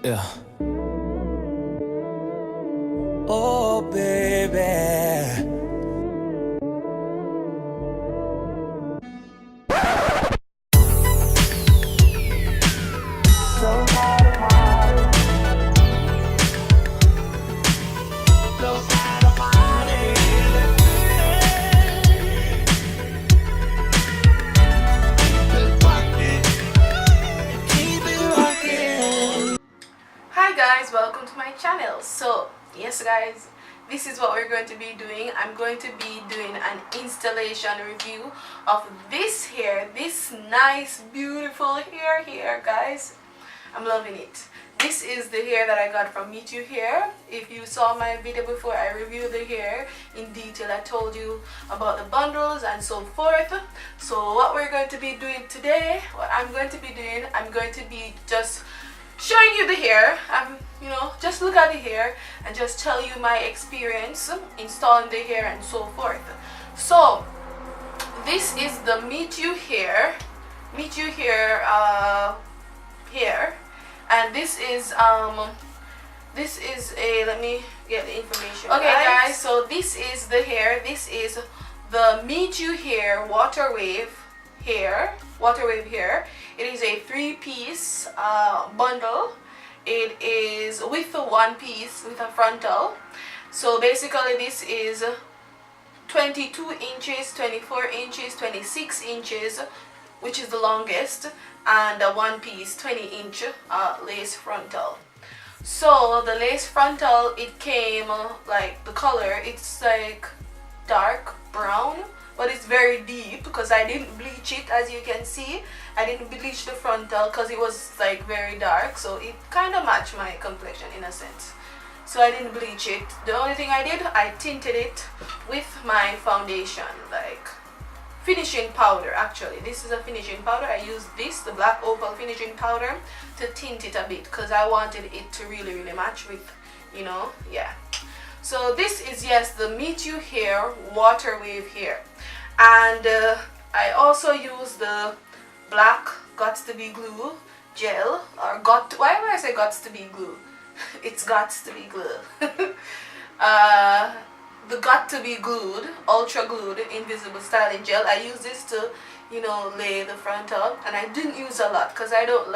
Yeah. Oh, baby. Hi guys, welcome to my channel. So yes guys, this is what we're going to be doing. I'm going to be doing an installation review of this hair, this nice beautiful hair here guys. I'm loving it. This is the hair that I got from MeetUhair. If you saw my video before, I reviewed the hair in detail. I told you about the bundles and so forth. So what we're going to be doing today, I'm going to be just showing you the hair. Just look at the hair and just tell you my experience installing the hair and so forth. So this is the MeetUhair hair, and this is a, let me get the information. Okay guys, so this is the hair. This is the MeetUhair water wave hair. It is a 3-piece bundle. It is with a 1-piece with a frontal. So basically this is 22 inches, 24 inches, 26 inches, which is the longest, and a 1-piece 20-inch lace frontal. So the lace frontal, it came like the color, it's like dark brown, but it's very deep because I didn't bleach it. As you can see, I didn't bleach the frontal because it was like very dark, so it kind of matched my complexion in a sense. So I didn't bleach it. The only thing I did, I tinted it with my foundation, like finishing powder. Actually, this is a finishing powder. I used this, the black opal finishing powder, to tint it a bit because I wanted it to really match with, yeah. So this is, yes, the MeetUhair water wave hair, and I also use the black Gots to Be Glue gel, or why would I say Gots to Be Glue? It's Gots to Be Glue. The Got to Be Glued, ultra glued invisible styling gel. I use this to, lay the front up, and I didn't use a lot because I don't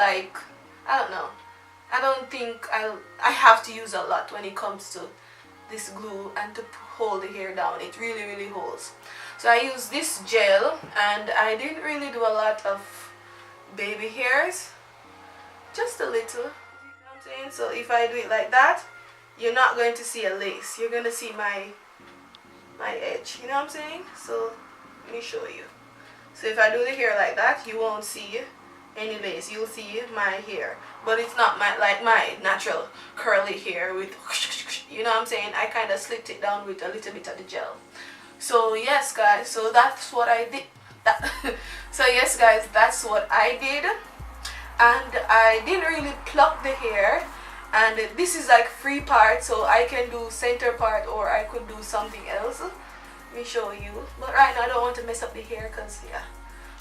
think I have to use a lot when it comes to this glue and to hold the hair down. It really holds. So I use this gel, and I didn't really do a lot of baby hairs, just a little, you know what I'm saying? So if I do it like that, you're not going to see a lace, you're going to see my edge, you know what I'm saying? So let me show you. So if I do the hair like that, you won't see any lace, you'll see my hair, but it's not like my natural curly hair with, you know what I'm saying? I kind of slicked it down with a little bit of the gel. So yes guys, so that's what I did. So yes guys, that's what I did, and I didn't really pluck the hair, and this is like 3 parts, so I can do center part or I could do something else. Let me show you, but right now I don't want to mess up the hair because yeah,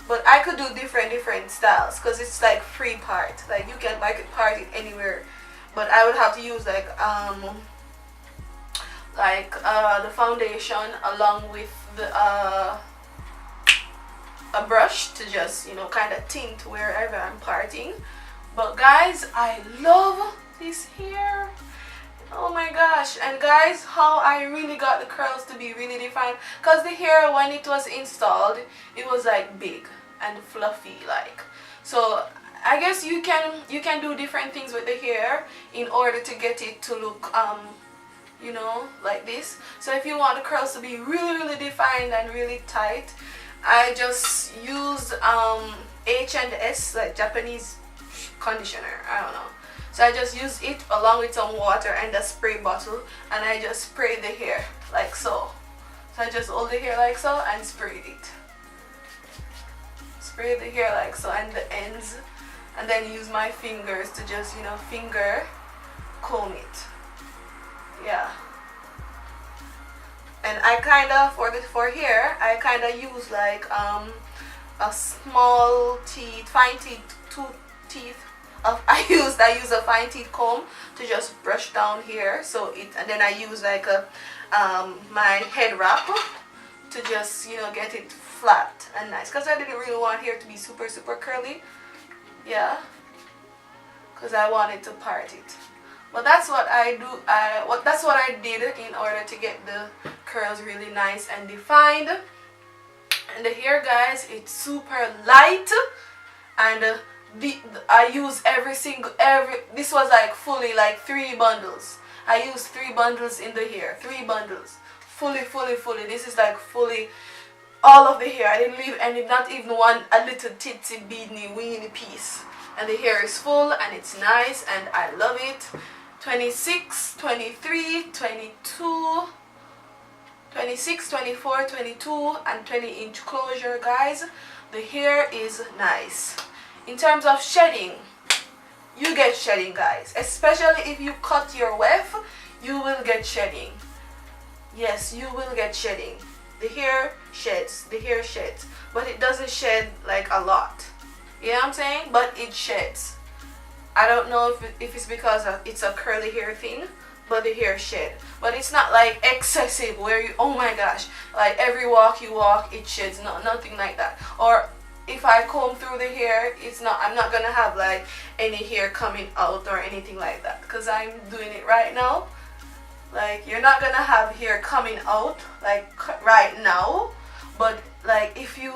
but I could do different styles because it's like 3 parts, like I could part it anywhere, but I would have to use like the foundation along with the a brush to just kind of tint wherever I'm parting. But guys, I love this hair, oh my gosh. And guys, how I really got the curls to be really defined, because the hair when it was installed, it was like big and fluffy like. So I guess you can do different things with the hair in order to get it to look like this. So if you want the curls to be really defined and really tight, I just use H&S, like Japanese conditioner, I don't know. So I just use it along with some water and a spray bottle, and I just spray the hair like so. So I just hold the hair like so and spray it. Spray the hair like so and the ends, and then use my fingers to just finger comb it. Yeah. And I kind of, for hair, I kind of use like a small teeth, fine teeth, 2 teeth I use a fine teeth comb to just brush down here, so it, and then I use like a my head wrap to just, you know, get it flat and nice, because I didn't really want hair to be super curly, yeah, because I wanted to part it. But that's what I do. That's what I did in order to get the curls really nice and defined. And the hair, guys, it's super light, and I use this was like fully like 3 bundles. I used 3 bundles in the hair, 3 bundles, fully. This is like fully all of the hair. I didn't leave any, not even a little titsy beanie weeny piece. And the hair is full and it's nice and I love it. 26, 23, 22, 26, 24, 22 and 20-inch closure, guys. The hair is nice. In terms of shedding, you get shedding, guys. Especially if you cut your weft, you will get shedding. Yes, you will get shedding. The hair sheds, but it doesn't shed like a lot. You know what I'm saying? But it sheds. I don't know if it's because it's a curly hair thing, but the hair shed. But it's not like excessive where you, oh my gosh, like every walk you walk it sheds. No, nothing like that. Or if I comb through the hair, I'm not gonna have like any hair coming out or anything like that, because I'm doing it right now. Like, you're not gonna have hair coming out like right now, but like if you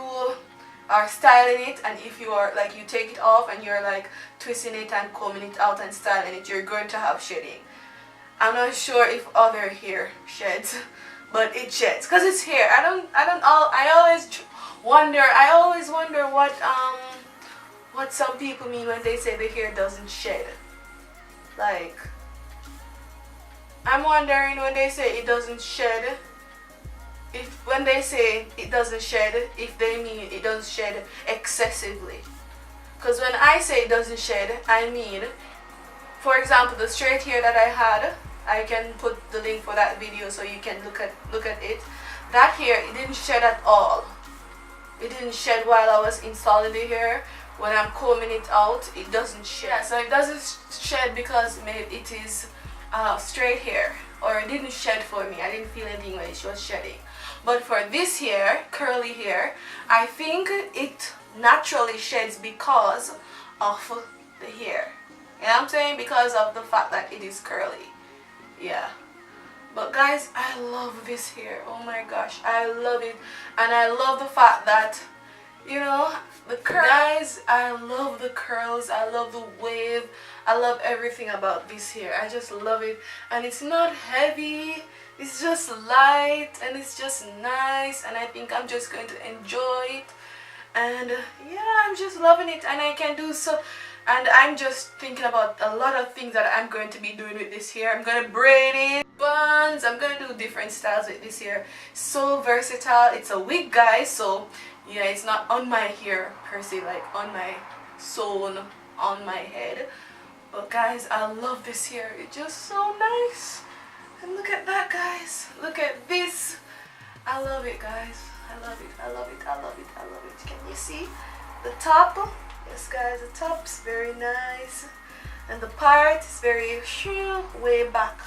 are styling it, and if you are like, you take it off and you're like twisting it and combing it out and styling it, you're going to have shedding. I'm not sure if other hair sheds, but it sheds because it's hair. I always wonder what some people mean when they say the hair doesn't shed. Like, I'm wondering when they say it doesn't shed, when they say it doesn't shed, if they mean it doesn't shed excessively. Because when I say it doesn't shed, I mean, for example, the straight hair that I had, I can put the link for that video so you can look at it. That hair, it didn't shed at all. It didn't shed while I was installing the hair. When I'm combing it out, it doesn't shed. Yeah, so it doesn't shed because maybe it is straight hair, or it didn't shed for me. I didn't feel anything when it was shedding. But for this hair, curly hair, I think it naturally sheds because of the hair. You know what I'm saying? Because of the fact that it is curly. Yeah. But guys, I love this hair. Oh my gosh, I love it. And I love the fact that, you know, the curls. Guys, I love the curls. I love the wave. I love everything about this hair. I just love it. And it's not heavy. It's just light and it's just nice. And I think I'm just going to enjoy it. And yeah, I'm just loving it. And I can do so. And I'm just thinking about a lot of things that I'm going to be doing with this hair. I'm going to braid it, buns. I'm going to do different styles with this hair. So versatile. It's a wig, guys. So yeah, it's not on my hair per se, like on my sewn on my head. But guys, I love this hair. It's just so nice. And look at that, guys. Look at this. I love it, guys. I love it. I love it. I love it. I love it. Can you see the top? Yes, guys, the top's very nice. And the part is very way back.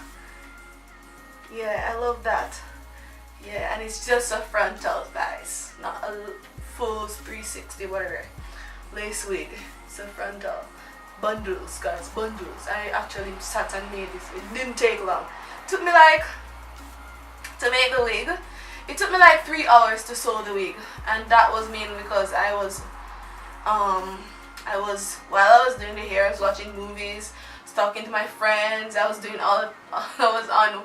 Yeah, I love that. Yeah, and it's just a frontal, guys. Not a full 360, whatever. Lace wig. It's a frontal. Bundles, guys, bundles. I actually sat and made this. It didn't take long. It took me like, to make the wig, it took me like 3 hours to sew the wig. And that was mainly because while I was doing the hair, I was watching movies, talking to my friends. I was doing I was on,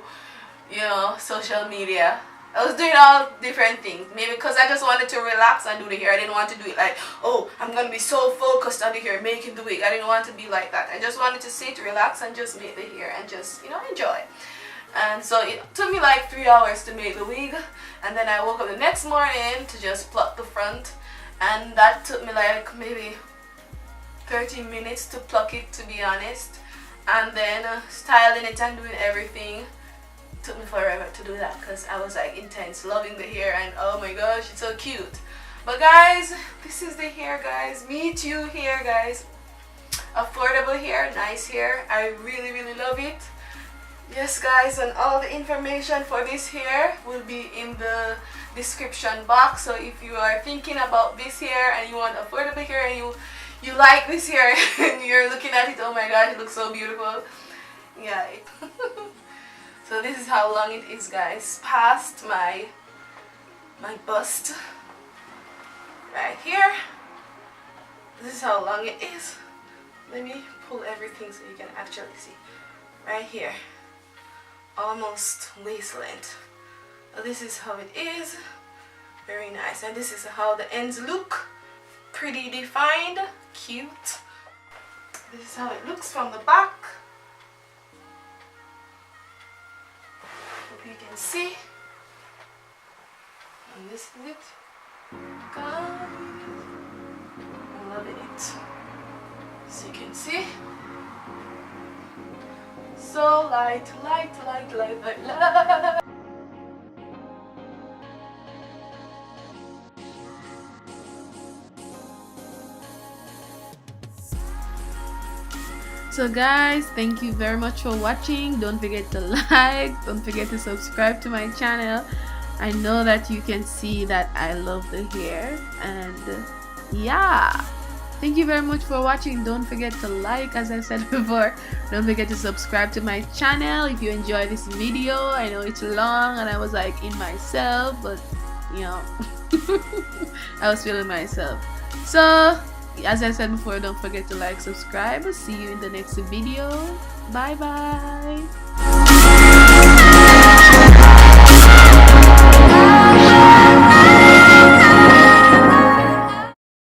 you know, social media. I was doing all different things. Maybe because I just wanted to relax and do the hair. I didn't want to do it like, oh, I'm going to be so focused on the hair, making the wig. I didn't want to be like that. I just wanted to sit, relax, and just make the hair and just, you know, enjoy. And so it took me like 3 hours to make the wig. And then I woke up the next morning to just pluck the front. And that took me like maybe 30 minutes to pluck it, to be honest. And then styling it and doing everything took me forever to do that because I was like intense loving the hair, and oh my gosh, it's so cute. But guys, this is the hair, guys. Meet you hair, guys. affordable hair, nice hair. I really love it. Yes guys, and all the information for this hair will be in the description box. So if you are thinking about this hair and you want affordable hair and you like this hair and you're looking at it, oh my gosh, it looks so beautiful. Yeah. So this is how long it is, guys, past my bust right here. This is how long it is. Let me pull everything so you can actually see. Right here, almost waist length. This is how it is. Very nice. And this is how the ends look. Pretty defined, cute. This is how it looks from the back. Hope you can see. And this is it. Guys, I'm loving it. As you can see. So light. So guys, thank you very much for watching. Don't forget to like, don't forget to subscribe to my channel. I know that you can see that I love the hair, and yeah, thank you very much for watching. Don't forget to like, as I said before. Don't forget to subscribe to my channel if you enjoy this video. I know it's long and I was like in myself, but you know, I was feeling myself. So as I said before, don't forget to like, subscribe. See you in the next video. Bye bye.